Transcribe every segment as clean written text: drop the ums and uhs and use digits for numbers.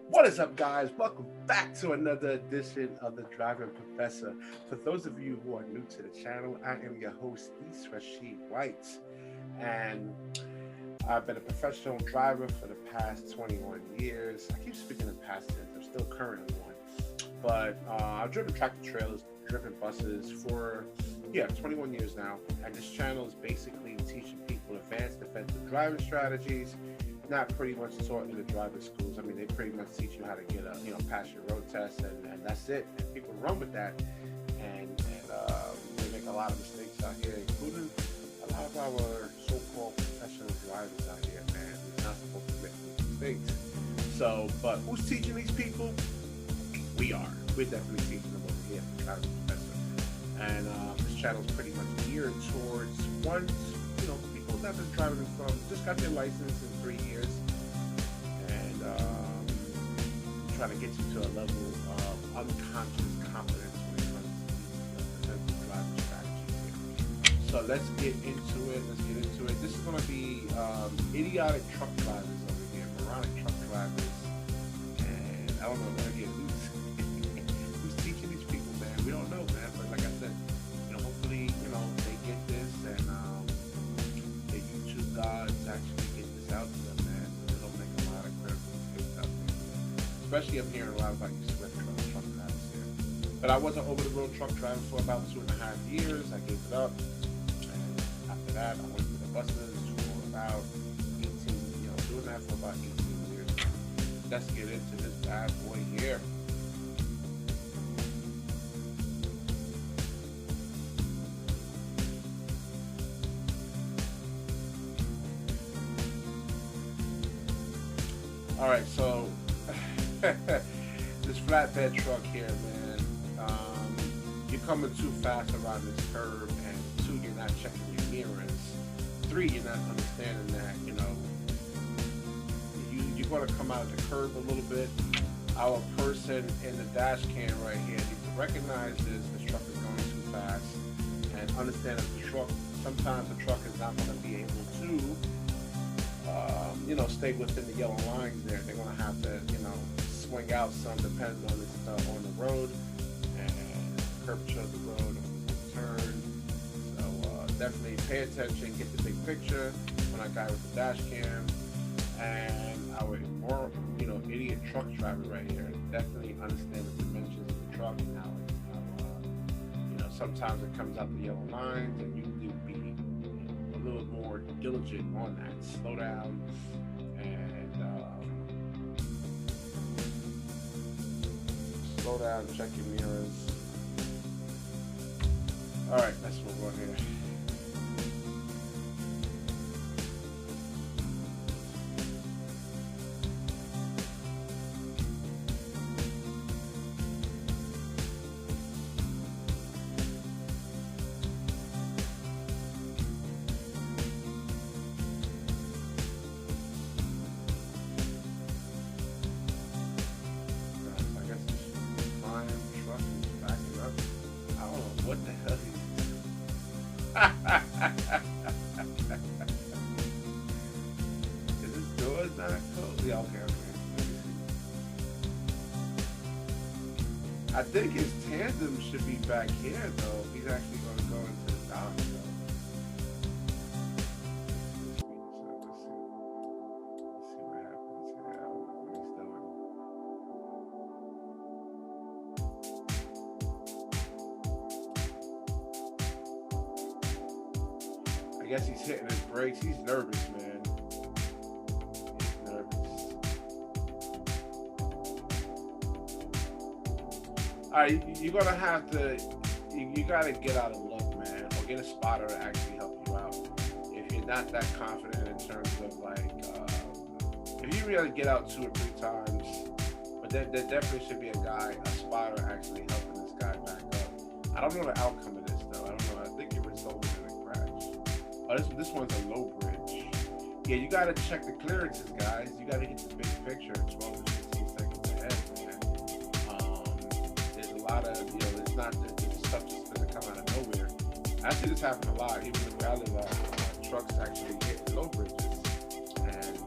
What is up, guys? Welcome back to another edition of the Driving Professor. For those of you who are new to the channel, I am your host, East Rashid White, and I've been a professional driver for the past 21 years. I keep speaking in past tense. I'm still currently one, but I've driven tractor trailers, driven buses for 21 years now. And this channel is basically teaching people advanced defensive driving strategies. Not pretty much taught in the driving schools. I mean, they pretty much teach you how to get pass your road test, and that's it. And people run with that, and they make a lot of mistakes out here, including a lot of our so-called professional drivers out here. Man, we're not supposed to make these mistakes. So, but who's teaching these people? We are. We're definitely teaching them over here, the Driving Professor. And this channel is pretty much geared towards people that have been driving from just got their license in 3 years, and trying to get you to a level of unconscious competence when it comes to defensive driving strategies here. So let's get into it. This is going to be idiotic truck drivers over here, moronic truck drivers, and I don't know again who's teaching these people, man. We don't know, man. But like I said, hopefully, they get this, and the YouTube gods actually get this out to them, man. They don't make a lot of critical mistakes out there, especially I'm hearing a lot about you Swift truck drivers here. But I wasn't over the road truck driving for about 2.5 years. I gave it up, and after that, I went to the buses for about 18. Doing that for about 18 years. Let's get into this bad boy here. All right, so this flatbed truck here, man, you're coming too fast around this curve, and 2, you're not checking your mirrors. 3, you're not understanding that, you're going to come out of the curve a little bit. Our person in the dash cam right here needs to recognize this truck is going too fast, and understand that sometimes the truck is not going to be able to stay within the yellow lines there. They're going to have to, swing out some depending on on the road and curvature of the road and the turn. So definitely pay attention, get the big picture when I got with the dash cam, and our idiot truck driver right here definitely understand the dimensions of the truck and how sometimes it comes out the yellow lines, and you need to be a little more diligent on that. Slow down and check your mirrors. All right, let's move on here. What the hell is this? Is this door not closed? Yeah, okay. I think his tandem should be back here, though. He's actually going to go into the dock, though. I guess he's hitting his brakes. He's nervous, man. He's nervous. All right, you're gonna have to. You gotta get out of luck, man, or get a spotter to actually help you out. If you're not that confident in terms of if you really get out 2 or 3 times, but there definitely should be a spotter actually helping this guy back up. I don't know the outcome of this though. I don't know. I think it resulted in a crash. Oh, this one's a low bridge. Yeah, you gotta check the clearances, guys. You gotta get the big picture. 12 to 15 seconds ahead, man. There's a lot of, it's not that this stuff just doesn't come out of nowhere. I see this happen a lot, even when I live out trucks actually hitting low bridges. And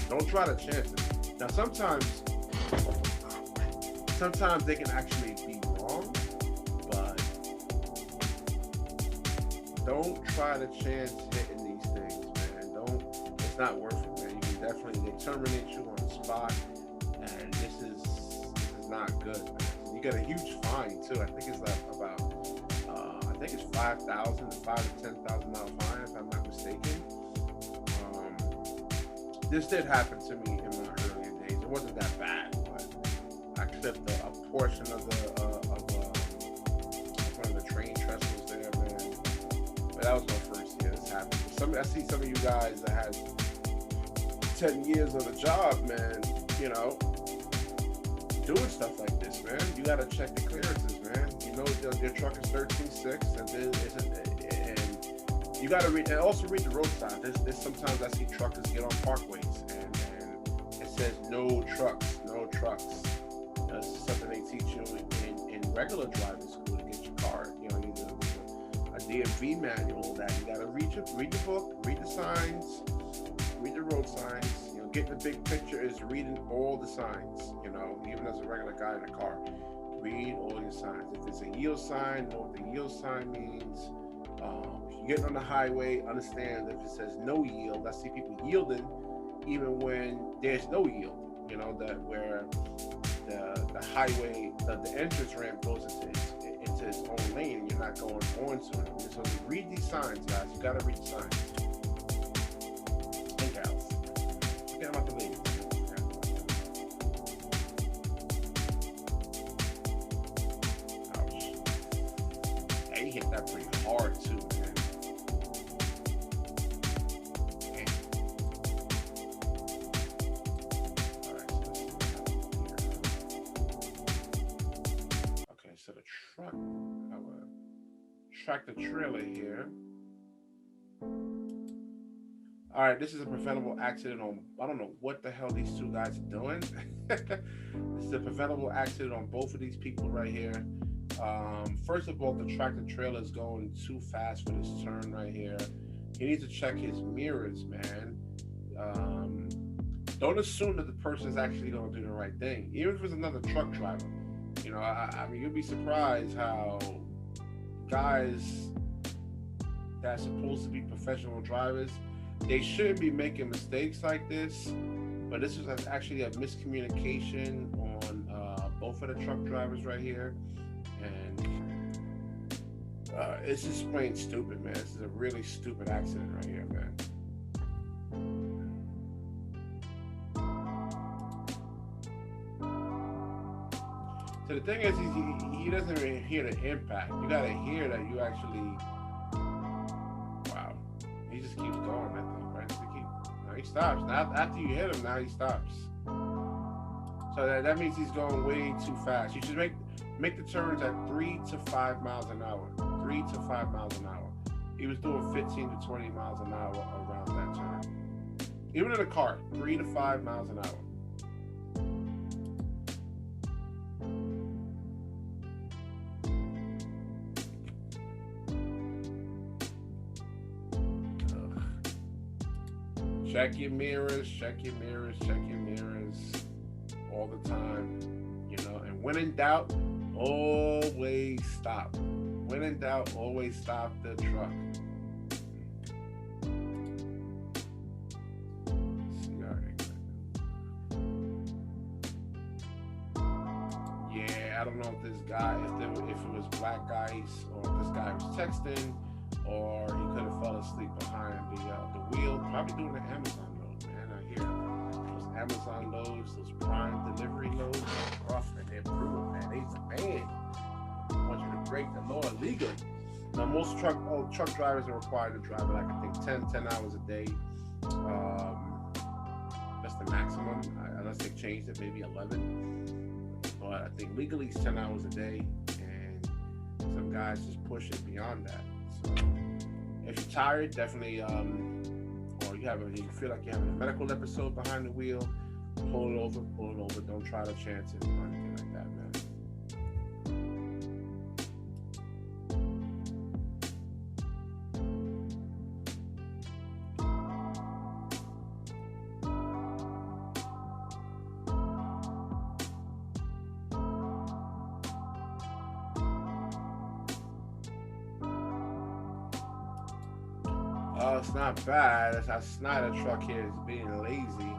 don't try to chance it. Now, sometimes they can actually be wrong, but don't try to chance hitting these things, man. It's not worth it, man. You can definitely terminate you on the spot, and this is not good, man. You get a huge fine too. I think it's like about I think it's $5,000 to $5,000 to $10,000 fine, if I'm not mistaken. This did happen to me in my earlier days. It wasn't that bad, but I clipped a portion of one of the train trestles there, man. But that was my first year this happened. I see some of you guys that had 10 years on the job, man, you know, doing stuff like this, man. You gotta check the clearances, man. You know your truck is 13.6, and you gotta read, and also read the road sign. There's sometimes I see truckers get on parkways and it says no trucks. This is something they teach you in regular driving school to get your car. You know, you need a DMV manual that you gotta read the book, read the signs, read the road signs. You know, get the big picture is reading all the signs. You know, even as a regular guy in a car, read all your signs. If it's a yield sign, know what the yield sign means. If you get on the highway, understand if it says no yield. I see people yielding even when there's no yield. You know, that where the highway, the entrance ramp goes into its own lane, and you're not going onto it. So read these signs, guys. You gotta read the signs. And gals. Forget about the ladies. Ouch. Yeah, you hit that pretty hard too, man. Damn. Alright, so let's see what happens here. Okay, so the truck, I will tractor trailer here. All right, this is a preventable accident on, I don't know what the hell these two guys are doing. This is a preventable accident on both of these people right here. First of all, the tractor trailer is going too fast for this turn right here. He needs to check his mirrors, man. Don't assume that the person is actually going to do the right thing, even if it's another truck driver. You know, I mean, you'll be surprised how guys that's supposed to be professional drivers, they shouldn't be making mistakes like this, but this is actually a miscommunication on both of the truck drivers right here, and it's just plain stupid, man. This is a really stupid accident right here, man. So the thing is, he doesn't even hear the impact. You gotta hear that you actually. Wow, he just keeps going. I think, right? Now he stops. Now after you hit him, now he stops. So that means he's going way too fast. You should make the turns at 3 to 5 miles an hour. 3 to 5 miles an hour. He was doing 15 to 20 miles an hour around that turn. Even in a car, 3 to 5 miles an hour. Check your mirrors all the time, you know, and when in doubt, always stop. When in doubt, always stop the truck. Yeah, I don't know if this guy, if it was black ice, or if this guy was texting, or he could have fell asleep behind the wheel, probably doing the Amazon load, man. I hear those Amazon loads, those Prime delivery loads, are rough, and they're brutal, man. They's a man. I want you to break the law legally. Now, most truck drivers are required to drive like, I think 10 hours a day. That's the maximum, unless they changed it, maybe 11. But I think legally it's 10 hours a day, and some guys just push it beyond that. So if you're tired, definitely, or you feel like you're having a medical episode behind the wheel, pull it over. Don't try to chance it or anything like that, man. It's not bad. That Snyder truck here is being lazy,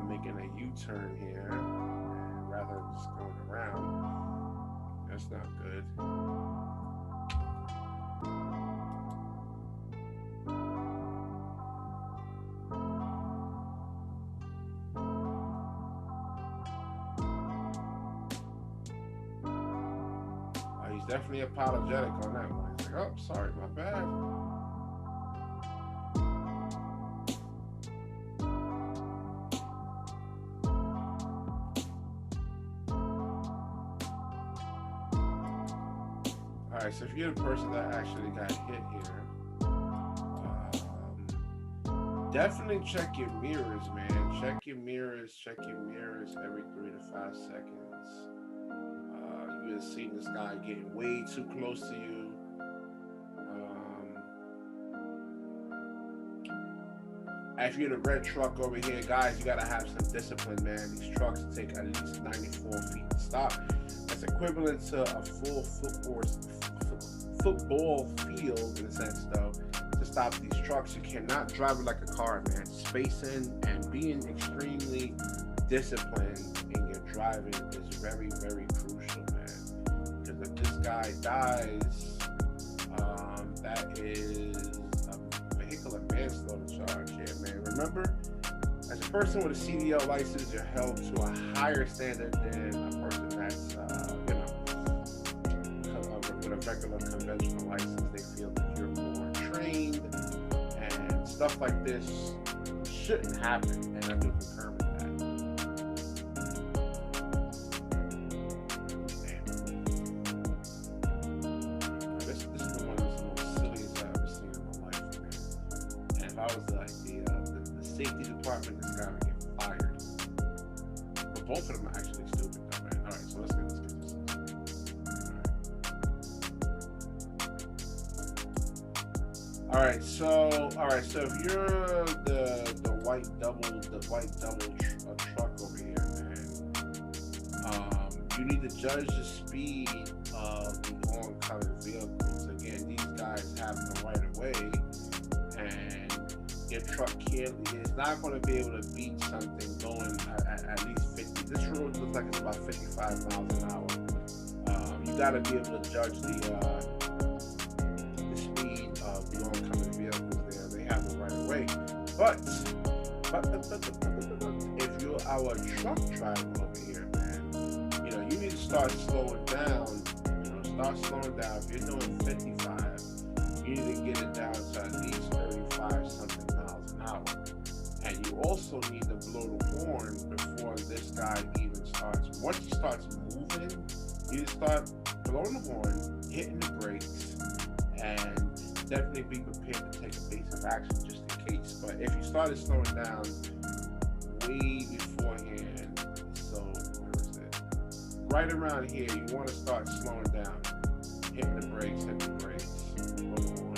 making a U-turn here, and rather than just going around. That's not good. He's definitely apologetic on that one. He's like, "Oh, sorry, my bad." All right, so if you're the person that actually got hit here, definitely check your mirrors, man. Check your mirrors every 3 to 5 seconds. You have seen this guy getting way too close to you. If you're the red truck over here, guys, you gotta have some discipline, man. These trucks take at least 94 feet to stop. That's equivalent to a full football field, in a sense, though. To stop these trucks, you cannot drive it like a car, man. Spacing and being extremely disciplined in your driving is very, very crucial, man. Because if this guy dies, that is a vehicular manslaughter charge here, man. Remember, as a person with a CDL license, you're held to a higher standard than a person that's, with a regular conventional license. They feel that you're more trained, and stuff like this shouldn't happen, and I do concur with that. This is the one that's the most silliest I've ever seen in my life, man. And if I was like the safety department, this guy would get fired. But both of them are actually stupid, though, man. All right, so let's get this. All right, so if you're the white double truck over here, man, you need to judge the speed of the oncoming vehicles. Again, these guys have the right of way, and your truck is not going to be able to beat something going at least 50. This road looks like it's about 55 miles an hour. You got to be able to judge the speed of the oncoming vehicles there. They have the right of way. But if you're our truck driver over here, man, you need to start slowing down. Start slowing down. If you're doing 55, you need to get it down to at least 35 something miles an hour. And you also need to blow the horn before this guy even starts. Once he starts moving, you need to start blowing the horn, hitting the brakes, and definitely be prepared to take evasive action just in case. But if you started slowing down way beforehand, so where is it? Right around here, you want to start slowing down, hitting the brakes, blow the horn.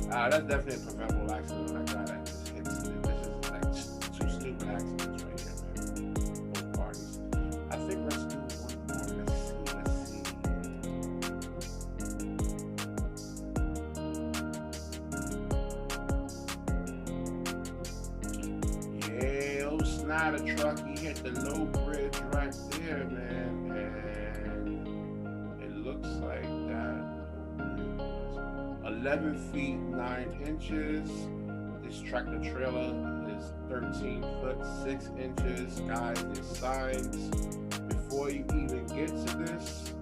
That's definitely a preventable accident. When I got it, this is like two stupid accidents right here, man. Both parties. I think let's do one more. Let's see. Yeah, old Snyder truck, he hit the low bridge right there, man. And it looks like that 11 feet 9 inches. This tractor trailer is 13 foot 6 inches. Guys, there's signs before you even get to this.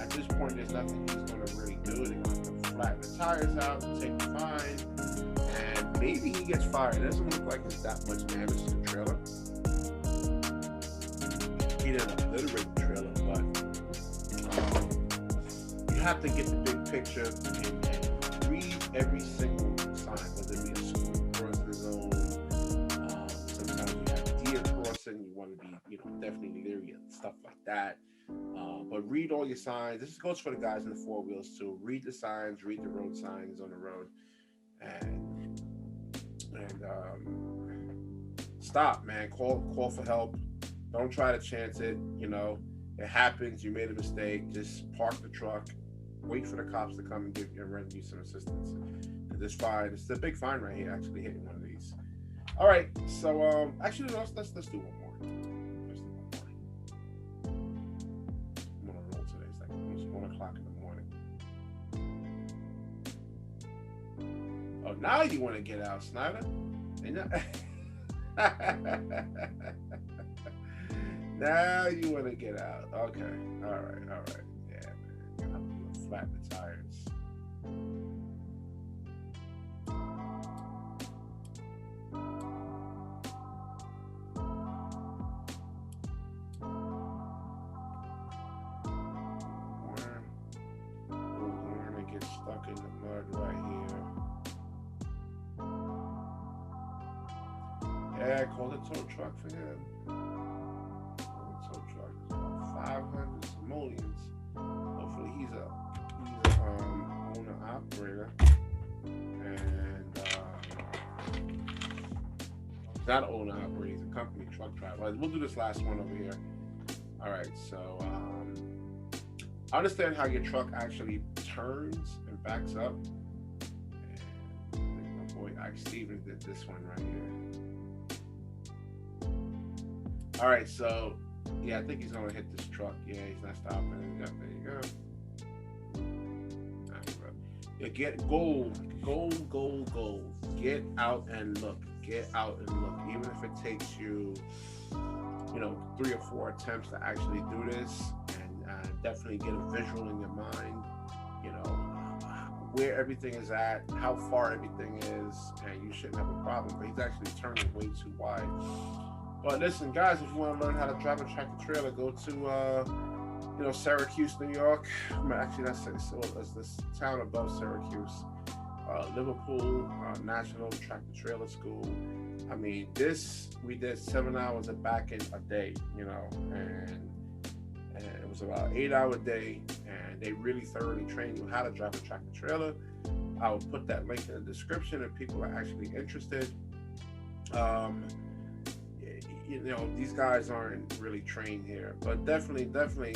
At this point, there's nothing he's going to really do. They're going to flatten the tires out, take the fine, and maybe he gets fired. It doesn't look like there's that much damage to the trailer. He didn't obliterate the trailer, but you have to get the big picture and read every single sign, whether it be a school crossing zone. Sometimes you have deer crossing. You want to be, definitely leery and stuff like that. But read all your signs. This goes for the guys in the four wheels too. Read the signs, read the road signs on the road, and stop, man. Call for help. Don't try to chance it. It happens. You made a mistake. Just park the truck. Wait for the cops to come and render you some assistance. Cause it's fine. It's a big fine right here. Actually hitting one of these. All right. So actually, let's do one more. Let's do one more. I'm on a roll today. It's like almost 1 o'clock in the morning. Oh, now you want to get out, Snyder? And now you want to get out. Okay. All right. Yeah, man. I'm gonna flatten the tires. We're gonna get stuck in the mud right here. Yeah, call the tow truck for him. Tow truck is about 500 simoleons. Hopefully he's a owner operator, and he's not an owner operator. He's a company truck driver. We'll do this last one over here. All right, so I understand how your truck actually turns and backs up. And I think my boy Ike Stevens did this one right here. All right, so yeah, I think he's gonna hit this truck. Yeah, he's not stopping. Yep, there you go. Yeah, get gold. Get out and look. Get out and look. Even if it takes you, 3 or 4 attempts to actually do this, and definitely get a visual in your mind. Where everything is at, how far everything is, and you shouldn't have a problem. But he's actually turning way too wide. But listen, guys, if you want to learn how to drive a tractor trailer, go to Syracuse, New York. Actually, that's this town above Syracuse. Liverpool National Tractor Trailer School. I mean, we did 7 hours of back in a day, and it was about 8-hour day, and they really thoroughly train you how to drive a tractor trailer. I will put that link in the description if people are actually interested. These guys aren't really trained here, but definitely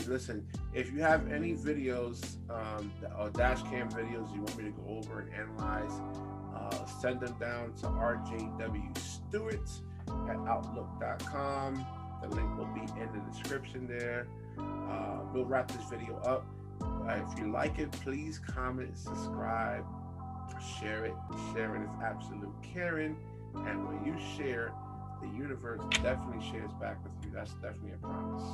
listen. If you have any videos or Dashcam videos you want me to go over and analyze, send them down to rjwstewart@outlook.com. The link will be in the description there. We'll wrap this video up. If you like it, please comment, subscribe, share it. Sharing is absolute caring, and when you share, the universe definitely shares back with you. That's definitely a promise.